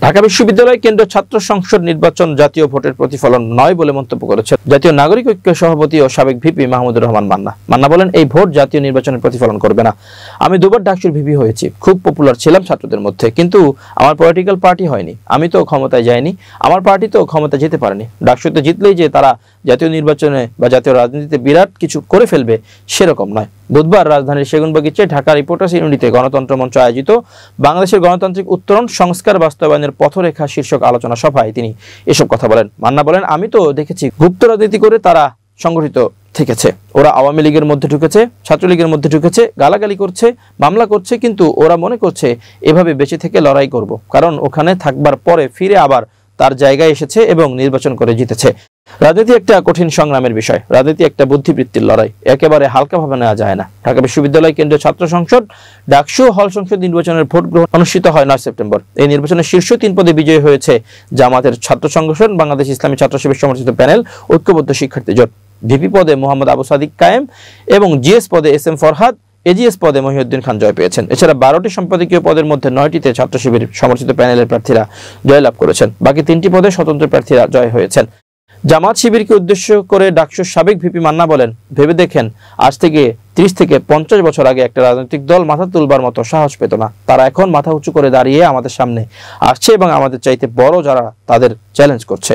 ঢাকা বিশ্ববিদ্যালয় কেন্দ্রীয় ছাত্র সংসদ নির্বাচন জাতীয় ভোটের প্রতিফলন নয় বলে মন্তব্য করেছেন জাতীয় নাগরিক ঐক্য সভাপতি ও সাবেক ভিপি মাহমুদুর রহমান মান্না। মান্না বলেন, এই ভোট জাতীয় নির্বাচনের প্রতিফলন করবে না। আমি দুবার ডাকসুর ভিপি হয়েছি, খুব পপুলার ছিলাম ছাত্রদের মধ্যে, কিন্তু আমার পলিটিক্যাল পার্টি হয়নি, আমি তো ক্ষমতায় যাইনি, আমার পার্টি তো ক্ষমতায় যেতে পারেনি। ডাকসুতে জিতলেই যে তারা জাতীয় নির্বাচনে বা জাতীয় রাজনীতিতে বিরাট কিছু করে ফেলবে সেরকম নয়। বুধবার রাজধানীর সেগুনবাগিচায় ঢাকা রিপোর্টার্স ইউনিটিতে গণতন্ত্র মঞ্চ আয়োজিত বাংলাদেশের গণতান্ত্রিক উত্তরণ সংস্কার বাস্তবায়নের পথরেখা শীর্ষক আলোচনা সভায় তিনি এসব কথা বলেন। মান্না বলেন, আমি তো দেখেছি গুপ্ত রাজনীতি করে তারা সংগঠিত থেকেছে, ওরা আওয়ামী লীগের মধ্যে ঢুকেছে, ছাত্রলীগের মধ্যে ঢুকেছে, গালাগালি করছে, মামলা করছে, কিন্তু ওরা মনে করছে এভাবে বেঁচে থেকে লড়াই করব, কারণ ওখানে থাকবার পরে ফিরে আবার তার জায়গায় এসেছে এবং নির্বাচন করে জিতেছে। রাজনীতি একটা কঠিন সংগ্রামের বিষয়, রাজনীতি একটা বুদ্ধিবৃত্তির লড়াই, একেবারে হালকাভাবে নেওয়া যায় না। ঢাকা বিশ্ববিদ্যালয় কেন্দ্রীয় ছাত্র সংসদ ডাকসু হল সংসদ নির্বাচনের ভোট গ্রহণ অনুষ্ঠিত হয় 9 সেপ্টেম্বর। এই নির্বাচনের শীর্ষ 3 পদে বিজয়ী হয়েছে জামাতের ছাত্র সংগঠন, বাংলাদেশ ইসলামী ছাত্র শিবির সমর্থিত প্যানেল, ঐক্যবদ্ধ শিক্ষার্থী জোট। ভিপি পদে মোহাম্মদ আবু সাদিক কায়েম এবং জিএস পদে SM ফরহাদ, এজিএস পদে মহিউদ্দিন খান জয় পেয়েছেন। এছাড়া 12টি সম্পাদকীয় পদের মধ্যে 9টিতে ছাত্র শিবির সমর্থিত প্যানেলের প্রার্থীরা জয়লাভ করেছেন। বাকি 3টি পদে স্বতন্ত্র প্রার্থীরা জয় হয়েছেন। জামাত শিবিরকে উদ্দেশ্য করে ডাকসুর সাবেক ভিপি মান্না বলেন, ভেবে দেখেন, আজ থেকে 30 থেকে 50 বছর আগে একটা রাজনৈতিক দল মাথা তুলবার মতো সাহস পেত না, তারা এখন মাথা উঁচু করে দাঁড়িয়ে আমাদের সামনে আসছে এবং আমাদের চাইতে বড় যারা তাদের চ্যালেঞ্জ করছে।